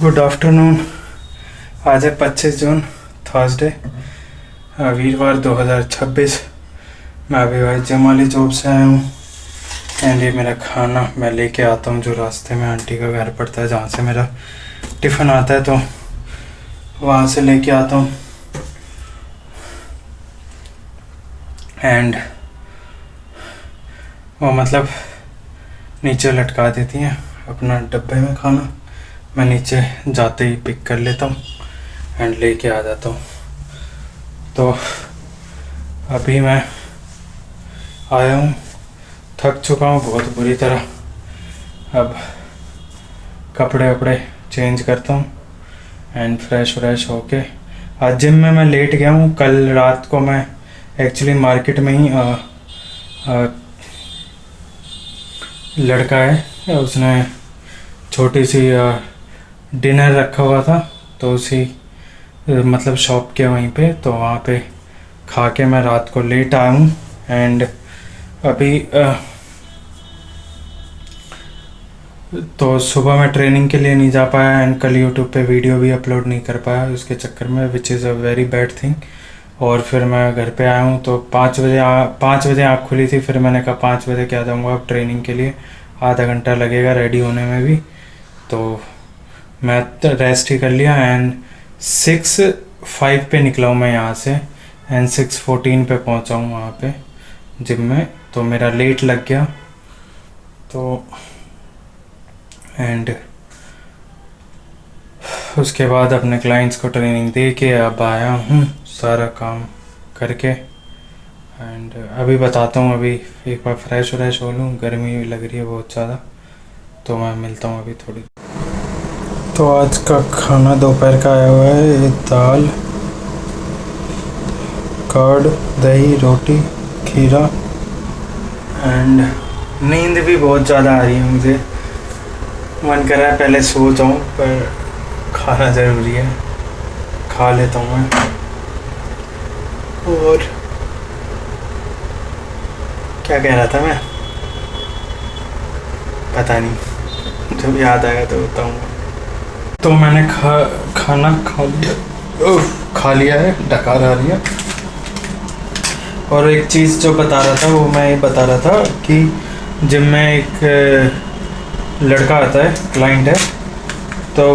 Good afternoon. आज है 25 जून, Thursday, वीरवार 2026। मैं अभी भाई जिम वाली जॉब से आया हूँ एंड ये मेरा खाना मैं लेके आता हूँ जो रास्ते में आंटी का घर पड़ता है, जहाँ से मेरा टिफ़िन आता है, तो वहाँ से लेके आता हूँ। एंड वो मतलब नीचे लटका देती हैं अपना डब्बे में खाना, मैं नीचे जाते ही पिक कर लेता हूँ एंड लेके आ जाता हूँ। तो अभी मैं आया हूँ, थक चुका हूँ बहुत बुरी तरह। अब कपड़े वपड़े चेंज करता हूँ एंड फ्रेश होके आज जिम में मैं लेट गया हूँ। कल रात को मैं एक्चुअली मार्केट में ही लड़का है, उसने छोटी सी डिनर रखा हुआ था, तो उसी मतलब शॉप के वहीं पे, तो वहाँ पे खा के मैं रात को लेट आया हूँ। एंड अभी तो सुबह मैं ट्रेनिंग के लिए नहीं जा पाया एंड कल यूट्यूब पे वीडियो भी अपलोड नहीं कर पाया उसके चक्कर में, which is a very bad thing. और फिर मैं घर पे आया हूँ तो 5 बजे आँख खुली थी। फिर मैंने कहा 5 बजे क्या जाऊँगा अब ट्रेनिंग के लिए, आधा घंटा लगेगा रेडी होने में भी, तो मैं रेस्ट ही कर लिया। एंड 6:05 पे निकला हूँ मैं यहाँ से एंड 6:14 पे पहुँचा हूँ वहाँ पे जिम में, तो मेरा लेट लग गया। तो एंड उसके बाद अपने क्लाइंट्स को ट्रेनिंग दे के अब आया हूँ सारा काम करके। एंड अभी बताता हूँ, अभी एक बार फ्रेश हो लूँ, गर्मी लग रही है बहुत ज़्यादा, तो मैं मिलता हूँ अभी थोड़ी। तो आज का खाना दोपहर का आया हुआ है, ये दाल, कर्ड, दही, रोटी, खीरा एंड नींद भी बहुत ज़्यादा आ रही है मुझे। मन कर रहा है पहले सो जाऊँ, पर खाना ज़रूरी है, खा लेता हूँ मैं। और क्या कह रहा था मैं, पता नहीं, जब याद आया तो बताऊँगा। तो मैंने खाना खा लिया है, डकार आ रही है। और एक चीज़ जो बता रहा था वो मैं ये बता रहा था कि जिम में एक लड़का आता है, क्लाइंट है, तो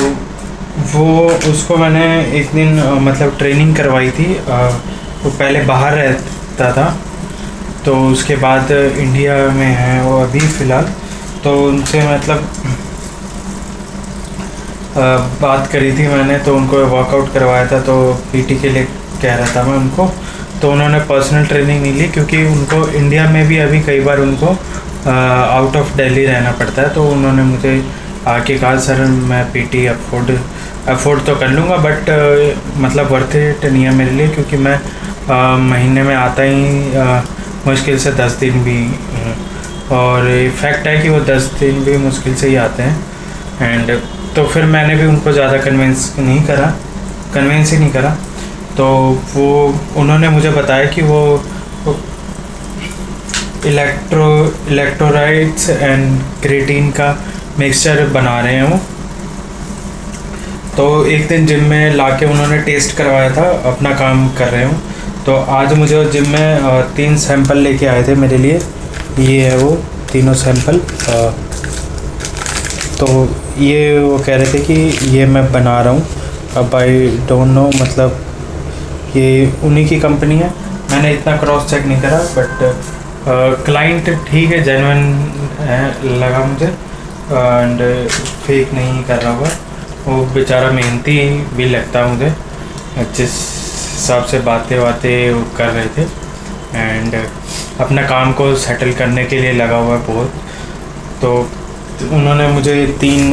वो उसको मैंने एक दिन मतलब ट्रेनिंग करवाई थी। वो पहले बाहर रहता था, तो उसके बाद इंडिया में है वो अभी फ़िलहाल। तो उनसे मतलब बात करी थी मैंने, तो उनको वर्कआउट करवाया था, तो पीटी के लिए कह रहा था मैं उनको। तो उन्होंने पर्सनल ट्रेनिंग नहीं ली क्योंकि उनको इंडिया में भी अभी कई बार उनको आउट ऑफ दिल्ली रहना पड़ता है। तो उन्होंने मुझे आके कहा सर मैं पीटी अफोर्ड तो कर लूँगा, बट मतलब वर्थ इट नहीं है मेरे लिए, क्योंकि मैं महीने में आता ही मुश्किल से 10 दिन भी हूँ, और फैक्ट है कि वो 10 दिन भी मुश्किल से ही आते हैं। एंड तो फिर मैंने भी उनको ज़्यादा कन्विंस ही नहीं करा। तो वो उन्होंने मुझे बताया कि वो इलेक्ट्रोलाइट्स एंड क्रिएटिन का मिक्सचर बना रहे हैं वो। तो एक दिन जिम में लाके उन्होंने टेस्ट करवाया था, अपना काम कर रहे हूँ। तो आज मुझे जिम में 3 सैंपल लेके आए थे मेरे लिए, ये है वो तीनों सैंपल। तो ये वो कह रहे थे कि ये मैं बना रहा हूँ, अब आई डोंट नो, मतलब ये उन्हीं की कंपनी है, मैंने इतना क्रॉस चेक नहीं करा, बट क्लाइंट ठीक है, जेन्युइन लगा मुझे एंड फेक नहीं कर रहा होगा। वो बेचारा मेहनती भी लगता है मुझे, जिस हिसाब से बातें वो कर रहे थे एंड अपना काम को सेटल करने के लिए लगा हुआ है बहुत। तो उन्होंने मुझे 3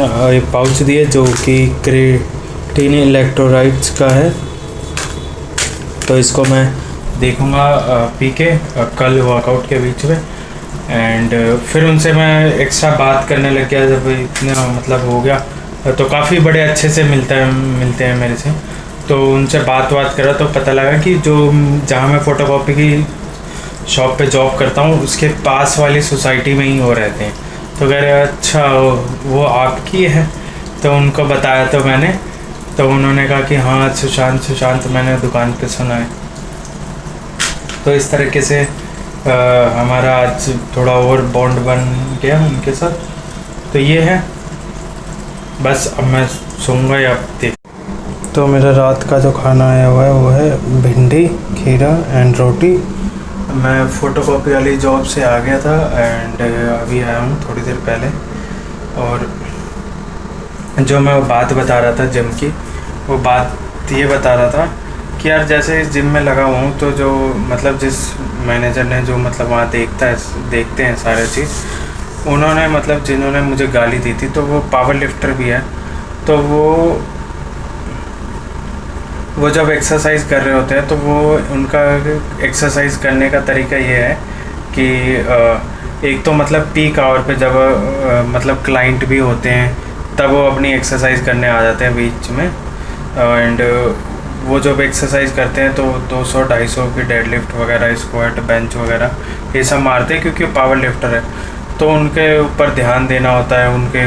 पाउच दिए जो कि क्रिएटिन इलेक्ट्रोलाइट्स का है, तो इसको मैं देखूँगा पी के कल वर्कआउट के बीच में। एंड फिर उनसे मैं एक्स्ट्रा बात करने लग गया, जब इतना मतलब हो गया तो काफ़ी बड़े अच्छे से मिलते हैं मेरे से। तो उनसे बात करा तो पता लगा कि जहाँ मैं फ़ोटोकॉपी की शॉप पे जॉब करता हूँ उसके पास वाली सोसाइटी में ही वो रहते हैं। तो कह रहे अच्छा वो आपकी है, तो उनको बताया तो मैंने, तो उन्होंने कहा कि हाँ सुशांत मैंने दुकान पे सुना है। तो इस तरीके से हमारा आज थोड़ा और बॉन्ड बन गया उनके साथ। तो ये है, बस अब मैं सोऊंगा या देख। तो मेरा रात का जो खाना आया हुआ है वो है भिंडी, खीरा एंड रोटी। मैं फ़ोटोकॉपी वाली जॉब से आ गया था एंड अभी आया हूँ थोड़ी देर पहले। और जो मैं बात बता रहा था जिम की, वो बात ये बता रहा था कि यार जैसे इस जिम में लगा हुआ हूँ, तो जो मतलब जिस मैनेजर ने जो मतलब वहाँ देखते हैं सारे चीज़, उन्होंने मतलब जिन्होंने मुझे गाली दी थी, तो वो पावर लिफ्टर भी है। तो वो जब एक्सरसाइज कर रहे होते हैं तो वो उनका एक्सरसाइज करने का तरीका ये है कि एक तो मतलब पीक आवर पे जब मतलब क्लाइंट भी होते हैं तब वो अपनी एक्सरसाइज करने आ जाते हैं बीच में। एंड वो जब एक्सरसाइज करते हैं तो 200-250 की डेडलिफ्ट वगैरह, स्क्वाट, बेंच वगैरह ये सब मारते हैं क्योंकि पावर लिफ्टर है। तो उनके ऊपर ध्यान देना होता है, उनके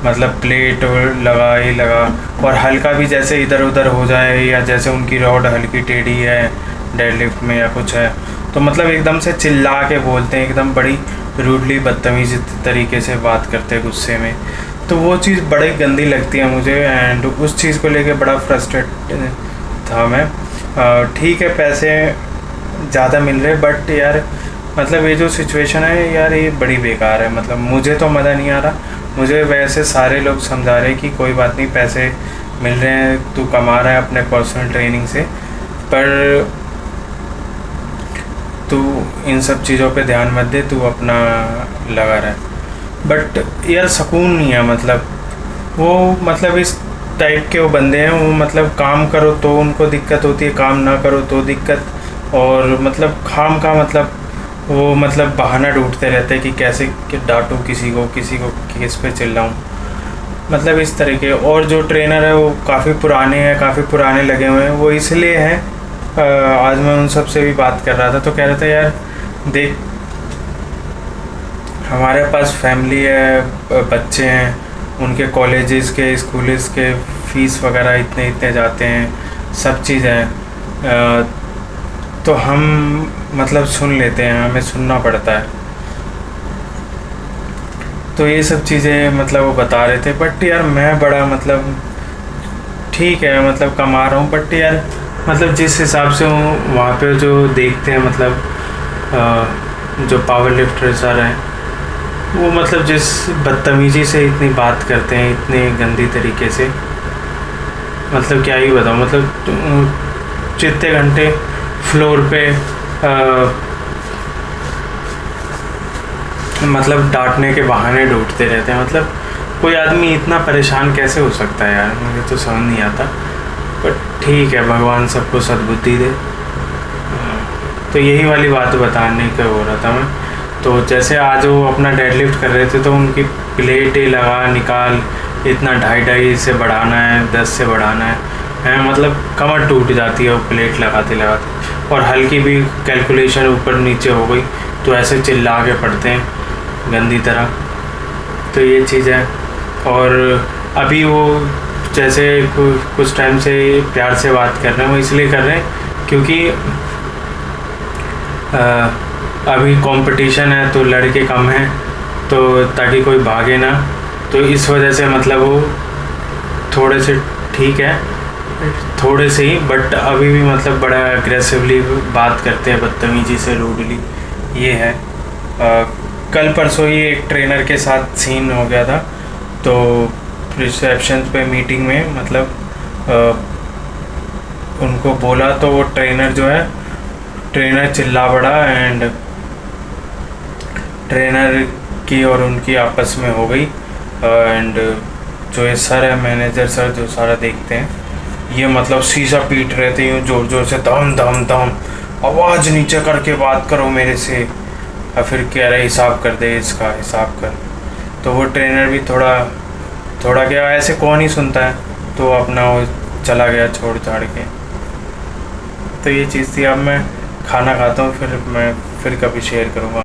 मतलब प्लेट लगा और हल्का भी जैसे इधर उधर हो जाए, या जैसे उनकी रॉड हल्की टेढ़ी है डेडलिफ्ट में या कुछ है, तो मतलब एकदम से चिल्ला के बोलते हैं, एकदम बड़ी रूडली बदतमीज़ तरीके से बात करते हैं गुस्से में। तो वो चीज़ बड़ी गंदी लगती है मुझे एंड उस चीज़ को लेके बड़ा फ्रस्ट्रेट था मैं। ठीक है पैसे ज़्यादा मिल रहे, बट यार मतलब ये जो सिचुएशन है यार ये बड़ी बेकार है। मतलब मुझे तो मज़ा नहीं आ रहा, मुझे वैसे सारे लोग समझा रहे हैं कि कोई बात नहीं, पैसे मिल रहे हैं, तू कमा रहा है अपने पर्सनल ट्रेनिंग से, पर तू इन सब चीज़ों पे ध्यान मत दे, तू अपना लगा रहा है। बट यार सुकून नहीं है। मतलब वो मतलब इस टाइप के वो बंदे हैं, वो मतलब काम करो तो उनको दिक्कत होती है, काम ना करो तो दिक्कत, और मतलब खाम का मतलब वो मतलब बहाना ढूंढते रहते हैं कि कैसे डांटूँ किसी को किस पे चिल्लाऊँ, मतलब इस तरीके। और जो ट्रेनर है वो काफ़ी पुराने लगे हुए हैं, वो इसलिए हैं। आज मैं उन सब से भी बात कर रहा था तो कह रहे थे यार देख, हमारे पास फैमिली है, बच्चे हैं, उनके कॉलेजेस के स्कूल्स के फ़ीस वगैरह इतने जाते हैं, सब चीज़ है। तो हम मतलब सुन लेते हैं, हमें सुनना पड़ता है। तो ये सब चीज़ें मतलब वो बता रहे थे। बट यार मैं बड़ा मतलब ठीक है मतलब कमा रहा हूँ, बट यार मतलब जिस हिसाब से वहाँ पे जो देखते हैं मतलब जो पावर लिफ्टर सर हैं, वो मतलब जिस बदतमीज़ी से इतनी बात करते हैं, इतने गंदी तरीके से, मतलब क्या ही बताऊँ। मतलब जितने घंटे फ्लोर पे मतलब डांटने के बहाने ढूंढते रहते हैं। मतलब कोई आदमी इतना परेशान कैसे हो सकता है यार, मुझे तो समझ नहीं आता। बट ठीक है, भगवान सबको सद्बुद्धि दे। तो यही वाली बात बताने का हो रहा था मैं। तो जैसे आज वो अपना डेडलिफ्ट कर रहे थे तो उनकी प्लेटें लगा निकाल, इतना 2.5 से बढ़ाना है, 10 से बढ़ाना है, मतलब कमर टूट जाती है वो प्लेट लगाते। और हल्की भी कैलकुलेशन ऊपर नीचे हो गई तो ऐसे चिल्ला के पड़ते हैं गंदी तरह। तो ये चीज़ है। और अभी वो जैसे कुछ टाइम से प्यार से बात कर रहे हैं, वो इसलिए कर रहे हैं क्योंकि अभी कंपटीशन है तो लड़के कम हैं, तो ताकि कोई भागे ना, तो इस वजह से मतलब वो थोड़े से ठीक है, थोड़े से ही, बट अभी भी मतलब बड़ा एग्रेसिवली बात करते हैं, बदतमीजी से, रूडली। ये है। कल परसों ही एक ट्रेनर के साथ सीन हो गया था। तो रिसेप्शन पे मीटिंग में मतलब उनको बोला तो वो ट्रेनर चिल्ला पड़ा एंड ट्रेनर की और उनकी आपस में हो गई। एंड जो ये सर है, मैनेजर सर, जो सारा देखते हैं, ये मतलब शीशा पीट रहे थे यूँ जोर जोर से, दम दम दम, आवाज़ नीचे करके बात करो मेरे से। और फिर कह रहे हिसाब कर दे, इसका हिसाब कर। तो वो ट्रेनर भी थोड़ा क्या, ऐसे कौन ही सुनता है, तो अपना वो चला गया छोड़ छाड़ के। तो ये चीज़ थी। अब मैं खाना खाता हूँ, फिर मैं कभी शेयर करूँगा।